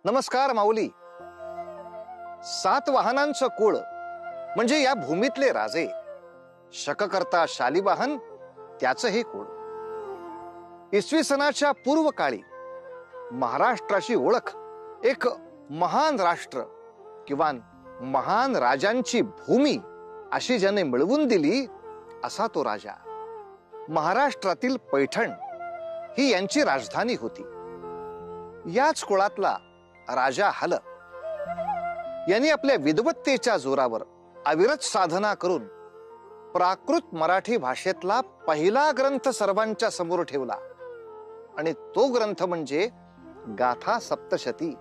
नमस्कार माऊली. 7 वाहनांचं कुळ म्हणजे या भूमीतले राजे. शककर्ता शालिवाहन त्याचं हे कुळ. इसवी सनाच्या पूर्व काळी महाराष्ट्राची ओळख एक महान राष्ट्र किंवा महान राजांची भूमी अशी ज्याने मिळवून दिली असा तो राजा. महाराष्ट्रातील पैठण ही यांची राजधानी होती. याच कुळातला राजा हल यांनी आपल्या विद्वत्तेच्या जोरावर अविरत साधना करून प्राकृत मराठी भाषेतला पहिला ग्रंथ सर्वांच्या समोर ठेवला आणि तो ग्रंथ म्हणजे गाथा सप्तशती.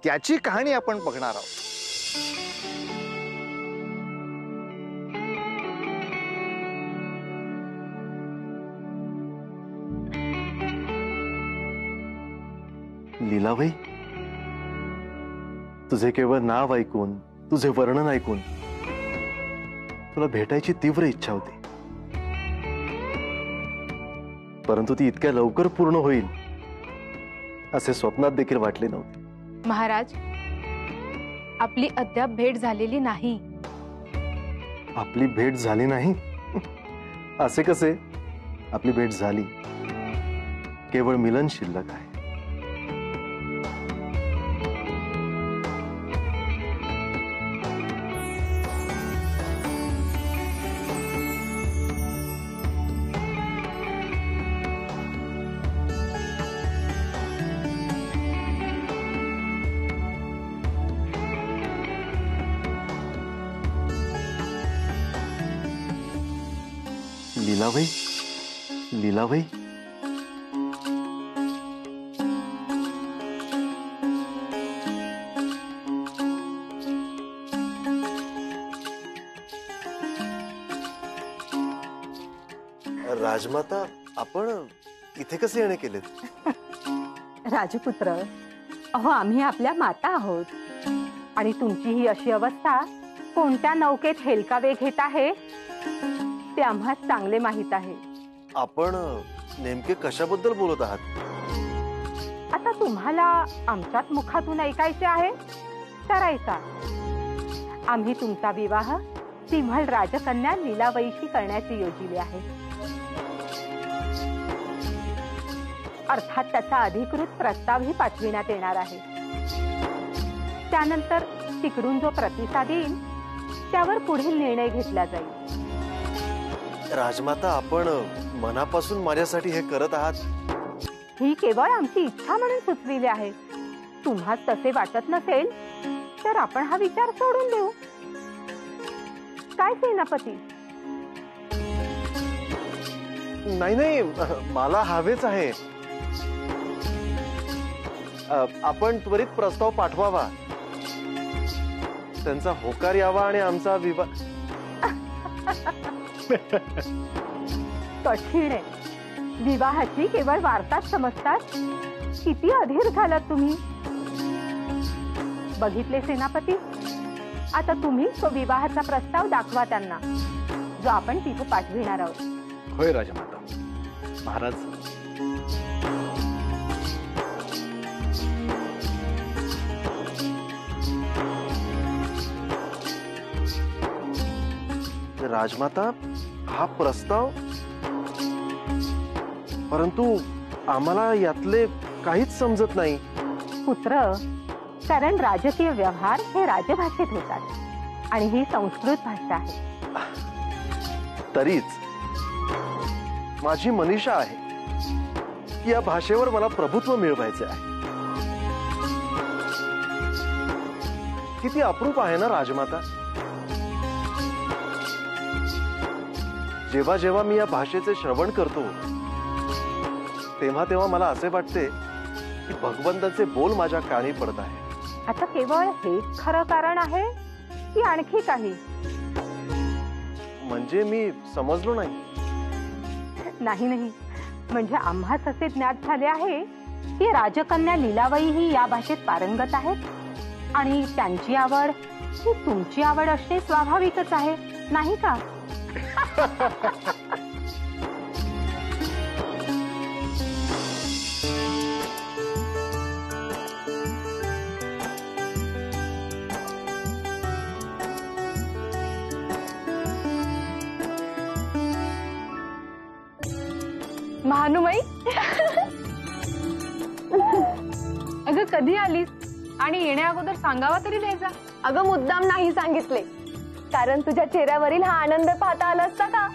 त्याची कहाणी आपण बघणार आहोत. लीलाबाई, तुझे केवळ नाव ऐकून, तुझे वर्णन ऐकून तुला भेटायची तीव्र इच्छा होती, परंतु ती इतक्या लवकर पूर्ण होईल असे स्वप्नात देखील वाटले नव्हते. महाराज, आपली अद्याप भेट झालेली नाही. आपली भेट झाली नाही असे कसे? आपली भेट झाली, केवळ मिलन शिल्लक आहे. लीलाबाई, लीलाबाई, राजमाता, आपण इथे कसे येणे केलेत? राजपुत्र, अहो आम्ही आपल्या माता आहोत आणि तुमची ही अशी अवस्था कोणत्या नौकेत हेलकावे घेत आहे ते आम्हाला चांगले माहित आहे. आपण नेमके कशाबद्दल बोलत आहात? आता तुम्हाला आमच्याच मुखातून ऐकायचे आहे तर ऐका. आम्ही तुमचा विवाह सिंहल राजकन्या लीलाबाईशी करण्याची योजिले आहे. अर्थात त्याचा अधिकृत प्रस्तावही पाठविण्यात येणार आहे. त्यानंतर तिकडून जो प्रतिसाद येईल त्यावर पुढील निर्णय घेतला जाईल. राजमाता, आपण मनापासून माझ्यासाठी हे करत आहात? ही केवळ आमची इच्छा म्हणून सुचविली आहे. तुम्हाला तसे वाटत नसेल तर आपण हा विचार सोडून देऊ. काय सेनापती? नाही नाही, मला हवेच आहे. आपण त्वरित प्रस्ताव पाठवावा, त्यांचा होकार यावा आणि आमचा विवाह. कठीण आहे. विवाहाची केवळ वार्ताच समजतात. किती अधीर झालात तुम्ही. बघितले सेनापती, आता तुम्ही तो विवाहाचा प्रस्ताव दाखवा त्यांना, जो आपण तिथे पाठविणार आहोत. होय राजमाता. महाराज, राजमाता, हा प्रस्ताव, परंतु आम्हाला यातले काहीच समजत नाही. पुत्र, कारण राजकीय व्यवहार हे राजभाषेत होतात आणि ही संस्कृत भाषा आहे. तरीच माझी मनीषा आहे की या भाषेवर मला प्रभुत्व मिळवायचे आहे. किती अप्रूप आहे ना राजमाता. जेव्हा जेव्हा मी या भाषेचे श्रवण करतो तेव्हा तेव्हा मला असे वाटते की भगवंताचे बोल माझ्या कानी पडत आहे. आता केवळ हेच खरं कारण आहे की आणखी काही? म्हणजे मी समजलो नाही. नाही नाही, म्हणजे आम्हास असे ज्ञात झाले आहे की राजकन्या लीलाबाई ही या भाषेत पारंगत आहेत आणि त्यांची आवड ही तुमची आवड असणे स्वाभाविकच आहे, नाही का? महानुमाई अगं कधी आलीस आणि येण्या अगोदर सांगावा तरी द्यायचा. अगं मुद्दाम नाही सांगितले, कारण तुझ्या चेहऱ्यावरील हा आनंद पाहता आला असता का?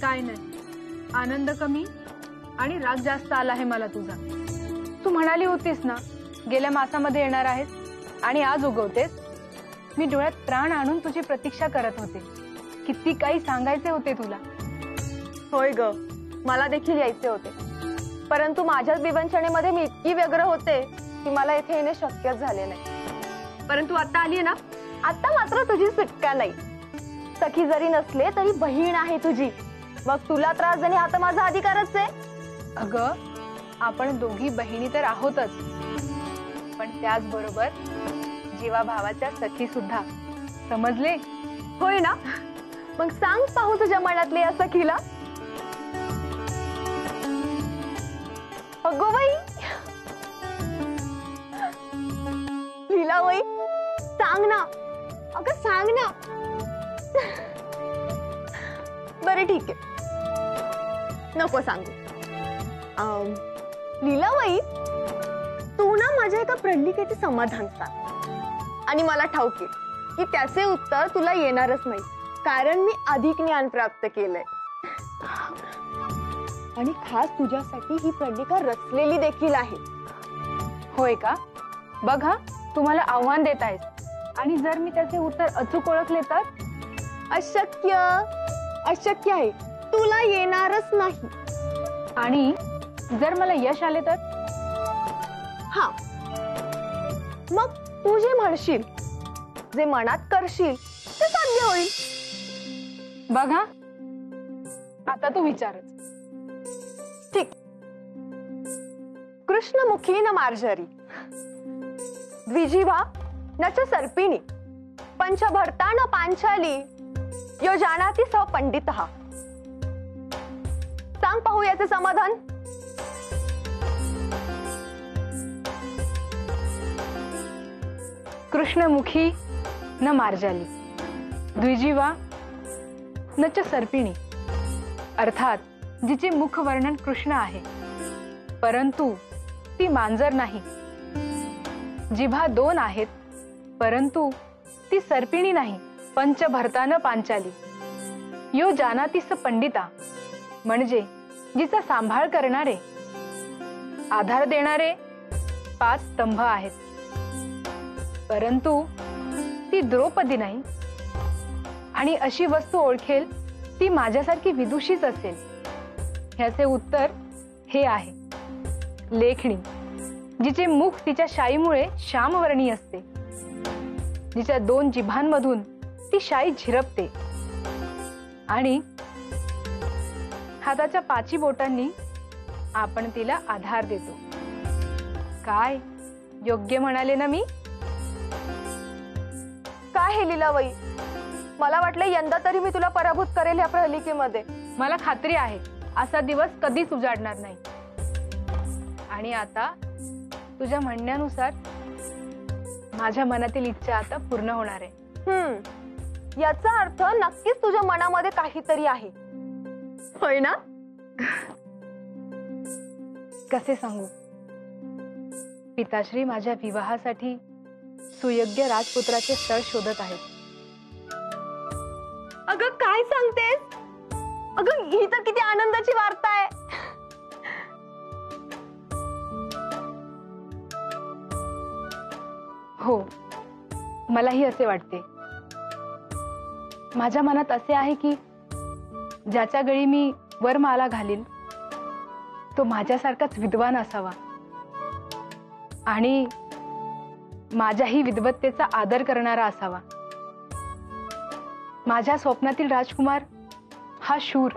काय नाही, आनंद कमी आणि राग जास्त आला आहे मला तुझा. तू म्हणाली होतीस ना गेल्या मासामध्ये येणार आहेस आणि आज उगवतेस. मी डोळ्यात प्राण आणून तुझी प्रतीक्षा करत होते. किती काही सांगायचे होते तुला. होय ग, मला देखील यायचे होते, परंतु माझ्याच विवंचनेमध्ये मी इतकी व्यग्र होते की मला इथे येणे शक्यच झाले नाही. परंतु आता आली ना, आता मात्र तुझी सुटका नाही. सखी जरी नसले तरी बहीण आहे तुझी, मग तुला त्रास देणे हा तर माझा अधिकारच आहे. अगं आपण दोघी बहिणी तर आहोतच, पण त्याचबरोबर जीवा भावाच्या सखी सुद्धा, समजले? होय ना, मग सांग पाहू तुझ्या मनातले या सखीला. अगो बाई, लीलाबाई सांग ना, अगं सांग ना. बरं ठीक आहे, नको सांगू. लीलाबाई, तू ना माझ्या एका प्रश्निकेचे समाधान सांग आणि मला ठाऊक आहे की त्याचे उत्तर तुला येणारच नाही, कारण मी अधिक ज्ञान प्राप्त केलंय आणि खास तुझ्यासाठी ही प्रश्निका रचलेली देखील आहे. होय का? बघ हा, तुम्हाला आव्हान देत आहेस आणि जर मी त्याचे उत्तर अचूक ओळखले तर? अशक्य, अशक्य आहे, तुला येणारच नाही. आणि जर मला यश आले तर? हा, मग तू जे म्हणशील, जे मनात करशील ते साध्य होईल. बघ हा, आता तू विचारच. ठीक. कृष्णमुखी न मार्जरी, द्विजिव्हा न च सर्पिणी, पंचभर्ता न पांचाली, यो जानाति स पंडितः. सांग पाहू याचे समाधान. कृष्णमुखी न मार्जाली, द्विजीवा न च सर्पिणी, अर्थात जिचे मुख वर्णन कृष्ण आहे परंतु ती मांजर नाही. जिभा दोन आहेत परंतु ती सर्पिणी नाही. पंचभर्तान पांचाली, यो जानातीस पंडिता, म्हणजे जिचा सांभाळ करणारे, आधार देणारे 5 स्तंभ आहेत, परंतु ती द्रौपदी नाही. आणि अशी वस्तू ओळखेल ती माझ्यासारखी विदुषीच असेल. ह्याचे उत्तर हे आहे, लेखणी, जिचे मुख तिच्या शाईमुळे श्यामवर्णी असते, जिच्या 2 जिभांमधून ती शाई झिरपते आणि हाताच्या 5 बोटांनी आपण तिला आधार देतो. काय योग्य म्हणाले ना मी? काय हे लीलाबाई, मला वाटलं यंदा तरी मी तुला पराभूत करेल या प्रहलिकेमध्ये. मला खात्री आहे असा दिवस कधीच उजाडणार नाही. आणि आता तुझ्या म्हणण्यानुसार माझ्या मनातील इच्छा आता पूर्ण होणार आहे. याचा अर्थ नक्कीच तुझ्या मनामध्ये काहीतरी आहे, होय ना? कसे सांगू? पिताश्री माझ्या विवाहासाठी सुयोग्य राजपुत्राचे स्थळ शोधत आहेत. अगं काय सांगतेस? अगं ही तर किती आनंदाची वार्ता आहे. हो, मलाही असे वाटते. माझ्या मनात असे आहे की ज्याच्या गळी मी वरमाला घालील तो माझ्यासारखाच विद्वान असावा आणि माझ्याही विद्वत्तेचा आदर करणारा असावा. माझ्या स्वप्नातील राजकुमार हा शूर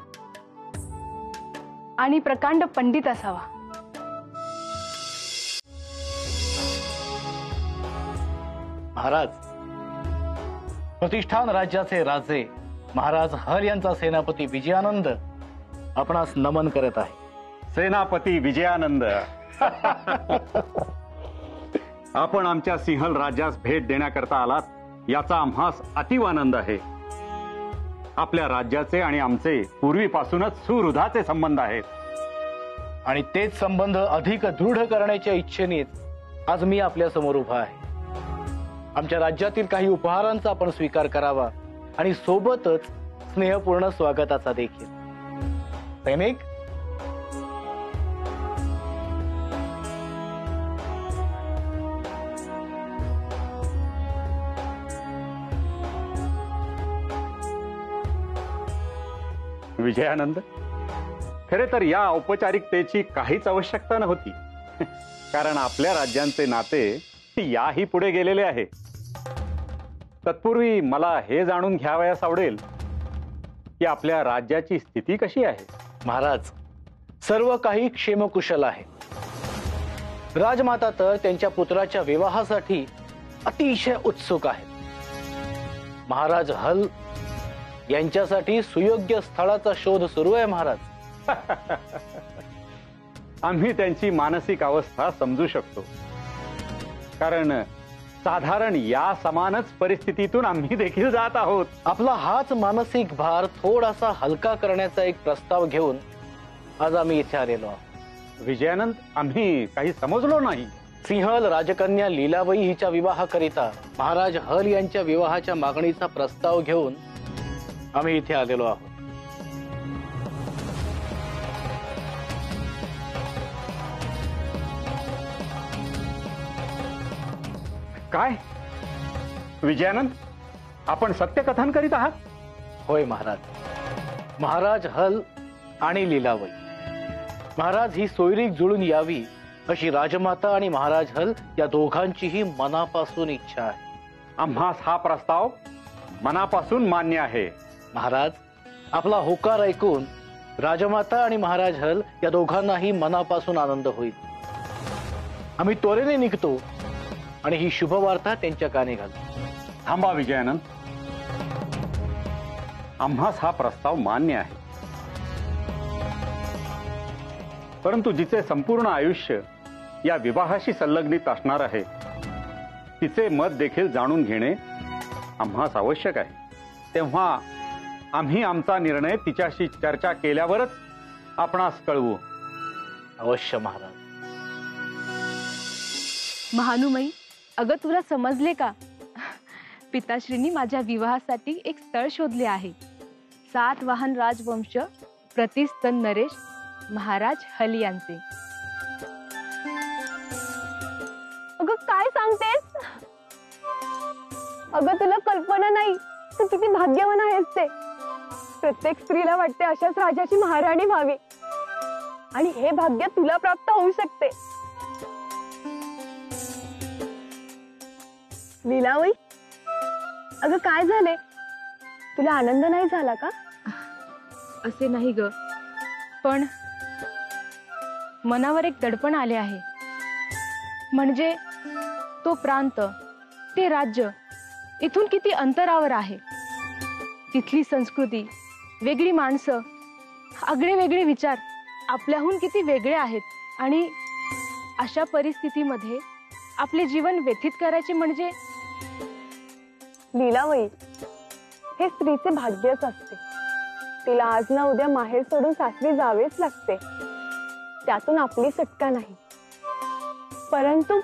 आणि प्रकांड पंडित असावा. महाराज, प्रतिष्ठान राज्याचे राजे महाराज हर यांचा सेनापती विजयानंद आपणास नमन करत आहे. सेनापती विजयानंद, आपण आमच्या सिंहल राज्यास भेट देण्याकरता आलात याचा आम्हास अतीव आनंद आहे. आपल्या राज्याचे आणि आमचे पूर्वीपासूनच सुहृदाचे संबंध आहेत. आणि तेच संबंध अधिक दृढ करण्याच्या इच्छेनेच आज मी आपल्या समोर उभा आहे. आमच्या राज्यातील काही उपहारांचा आपण स्वीकार करावा आणि सोबतच स्नेहपूर्ण स्वागताचा देखील. सैनिक, विजयानंद, खरे तर या औपचारिकतेची काहीच आवश्यकता नव्हती. कारण आपल्या राज्यांचे नाते याही पुढे गेलेले आहे. तत्पूर्वी मला हे जाणून घ्यावयास आवडेल की आपल्या राज्याची स्थिती कशी आहे. महाराज, सर्व काही क्षेमकुशल आहे. राजमाता तर त्यांच्या पुत्राच्या विवाहासाठी अतिशय उत्सुक आहेत. महाराज हल यांच्यासाठी सुयोग्य स्थळाचा शोध सुरू आहे. महाराज, आम्ही त्यांची मानसिक अवस्था समजू शकतो. कारण साधारण या समानच परिस्थितीतून आम्ही देखील जात आहोत. आपला हाच मानसिक भार थोडासा हलका करण्याचा एक प्रस्ताव घेऊन आज आम्ही इथे आलेलो आहोत. विजयानंद, आम्ही काही समजलो नाही. सिंहल राजकन्या लीलाबाई हिच्या विवाहाकरिता महाराज हल यांच्या विवाहाच्या मागणीचा प्रस्ताव घेऊन आम्ही इथे आलेलो आहोत. काय विजयानंद, आपण सत्यकथन करीत आहात? होय महाराज. महाराज हल आणि लीलाबाई महाराज ही सोयरीक जुळून यावी अशी राजमाता आणि महाराज हल या दोघांचीही मनापासून इच्छा आहे. आम्हास हा प्रस्ताव मनापासून मान्य आहे. महाराज, आपला होकार ऐकून राजमाता आणि महाराज हल या दोघांनाही मनापासून आनंद होईल. आम्ही त्वरेने निघतो आणि ही शुभवार्ता त्यांच्या कानी घालतो. थांबा विजयानंद, आम्हास हा प्रस्ताव मान्य आहे. परंतु जिचे संपूर्ण आयुष्य या विवाहाशी संलग्नित असणार आहे तिचे मत देखील जाणून घेणे आम्हास आवश्यक आहे. तेव्हा आम्ही आमचा निर्णय तिच्याशी चर्चा केल्यावरच आपणास कळवू. अवश्य महाराज. महानुमई, अगं तुला समजले का? पिताश्रींनी माझ्या विवाहासाठी एक स्थळ शोधले आहे. 7 वाहन राजवंश प्रतिस्तन नरेश महाराज हल यांचे. अगं काय सांगतेस? अगं तुला कल्पना नाही तू किती भाग्यवान आहेस ते. प्रत्येक स्त्रीला वाटते अशाच राजाची महाराणी व्हावी आणि हे भाग्य तुला प्राप्त होऊ शकते. लीलाबाई, अगं काय झाले? तुला आनंद नाही झाला का? असे नाही ग, पण मनावर एक दडपण आले आहे. म्हणजे तो प्रांत, ते राज्य इथून किती अंतरावर आहे. तिथली संस्कृती, वेगळी माणसं, आगळे वेगळे विचार आपल्याहून किती वेगळे आहेत. आणि अशा परिस्थितीमध्ये आपले जीवन व्यतीत करायचे म्हणजे. लीलाबाई, हे स्त्रीचे भाग्यच असते. तिला आज ना उद्या माहेर सोडून सासरी जावेच लागते. त्यातून आपली सुटका नाही. परंतु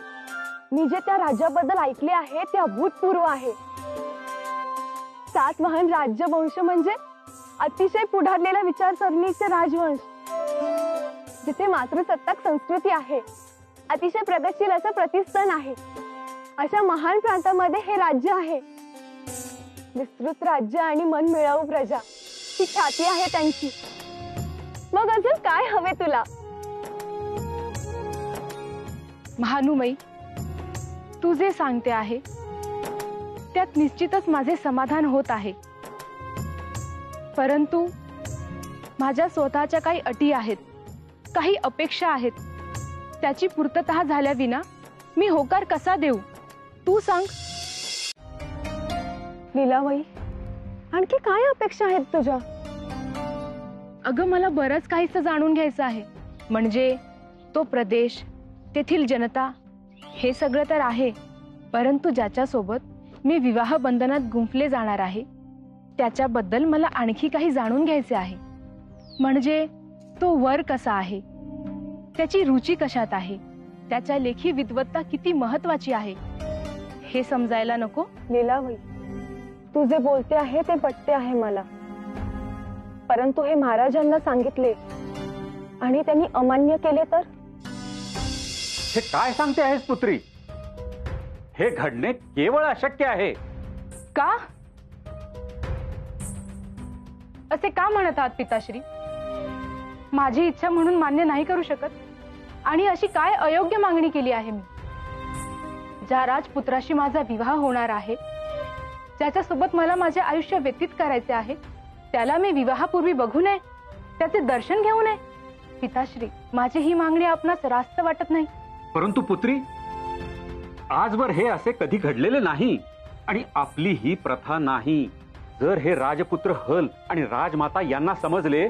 मी जे त्या राज्याबद्दल ऐकले आहे ते अभूतपूर्व आहे. 7 वाहन राज्यवंश म्हणजे अतिशय पुढारलेला विचारसरणीचे राजवंश, जिथे मातृसत्ताक संस्कृती आहे. अतिशय प्रगतशील असं प्रतिष्ठान आहे. अशा महान प्रांतामध्ये हे राज्य आहे. विस्तृत राज्य आणि मनमिळावू प्रजा ही ख्याती आहे त्यांची. मग अजून काय हवे तुला? महानुमई, तू जे सांगते आहे त्यात निश्चितच माझे समाधान होत आहे. परंतु माझ्या स्वतःच्या काही अटी आहेत, काही अपेक्षा आहेत. त्याची पूर्तता झाल्याविना मी होकार कसा देऊ? तू सांग. लीलाबाई, आणखी काय अपेक्षा आहेत तुझ्या? अगं, मला बरंच काहीच जाणून घ्यायचं आहे. म्हणजे तो प्रदेश, तेथील जनता, हे सगळं तर आहे. परंतु ज्याच्यासोबत मी विवाह बंधनात गुंफले जाणार आहे त्याच्याबद्दल मला आणखी काही जाणून घ्यायचे आहे. म्हणजे तो वर कसा आहे, त्याची रुची कशात आहे, त्याच्या लेखी विद्वत्ता किती महत्वाची आहे हे समजायला नको? लीलाबाई, तू जे बोलते आहे ते पटते आहे मला, परंतु हे महाराजांना सांगितले आणि त्यांनी अमान्य केले तर? हे काय सांगते आहेस पुत्री? हे घडणे केवळ अशक्य आहे. का? असे का म्हणत आहात पिताश्री? माझी इच्छा म्हणून मान्य नाही करू शकत? आणि अशी काय अयोग्य मागणी केली आहे मी? ज्या राजपुत्राशी माझा विवाह होणार आहे, ज्याच्यासोबत मला माझे आयुष्य व्यतीत करायचे आहे, त्याला मी विवाहापूर्वी बघू नये, त्याचे दर्शन घेऊ नये? पिताश्री, माझी ही मागणी आपणास रास्त वाटत नाही? परंतु पुत्री, आजवर हे असे कधी घडलेले नाही आणि आपली ही प्रथा नाही. जर हे राजपुत्र हल आणि राजमाता यांना समजले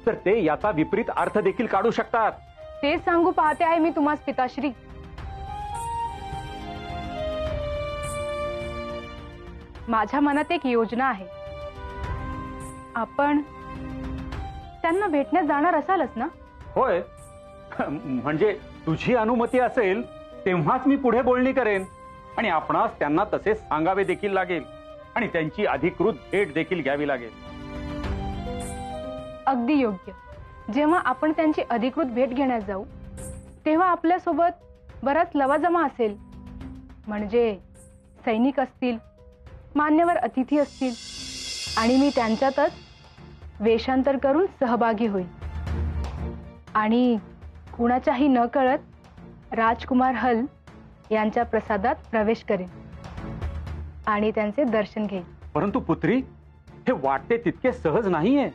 तर ते याचा विपरीत अर्थ देखील काढू शकतात. ते सांगू पाहते आहे मी तुम्हास पिताश्री. माझ्या मनात एक योजना आहे. आपण त्यांना भेटण्यास जाणार असालच ना? होय, म्हणजे तुझी अनुमती असेल तेव्हाच मी पुढे बोलणी करेन आणि आपणास त्यांना तसे सांगावे देखील लागेल आणि त्यांची अधिकृत भेट देखील घ्यावी लागेल. अगदी योग्य. जेव्हा आपण त्यांची अधिकृत भेट घेण्यास जाऊ तेव्हा आपल्या सोबत बराच लवाजमा असेल. म्हणजे सैनिक असतील, मान्यवर अतिथी असतील आणि मी त्यांच्यातच वेषांतर करून सहभागी होईल आणि कुणाच्याही न कळत राजकुमार हल यांच्या प्रसादात प्रवेश करेन आणि त्यांचे दर्शन घेईन. परंतु पुत्री, हे वाटते तितके सहज नाहीये.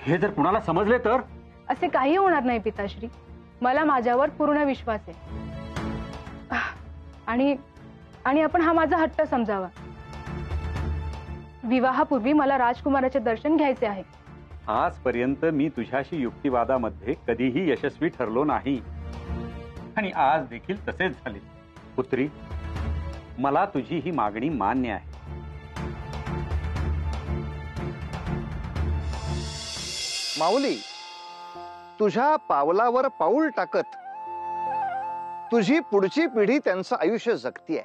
हे जर कुणाला समजले तर? असे काही होणार नाही पिताश्री. मला माझ्यावर पूर्ण विश्वास आहे. आणि आपण हा माझा हट्ट समजावा. विवाहापूर्वी मला राजकुमाराचे दर्शन घ्यायचे आहे. आजपर्यंत मी तुझ्याशी युक्तिवादामध्ये कधीही यशस्वी ठरलो नाही आणि आज देखील तसेच झाले. पुत्री, मला तुझी ही मागणी मान्य आहे. माऊली, तुझ्या पावलावर पाऊल टाकत तुझी पुढची पिढी त्यांचं आयुष्य जगतीये.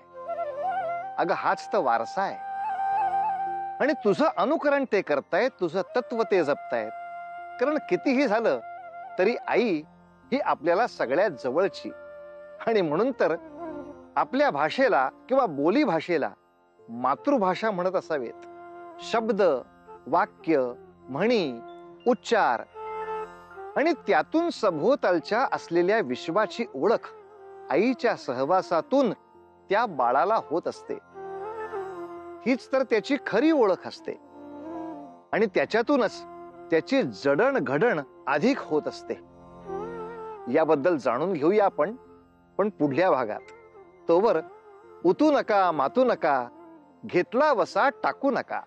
अगं, हाच तर वारसा आहे आणि तुझं अनुकरण ते करतायत, तुझं तत्व ते जपतायत. कारण कितीही झालं तरी आई ही आपल्याला सगळ्यात जवळची, आणि म्हणून तर आपल्या भाषेला किंवा बोली भाषेला मातृभाषा म्हणत असावेत. शब्द, वाक्य, म्हणी, उच्चार आणि त्यातून सभोवतालच्या असलेल्या विश्वाची ओळख आईच्या सहवासातून त्या बाळाला होत असते. हीच तर त्याची खरी ओळख असते आणि त्याच्यातूनच त्याची जडण घडण अधिक होत असते. याबद्दल जाणून घेऊया आपण, पण पुढल्या भागात. तोवर उतू नका, मातू नका, घेतला वसा टाकू नका.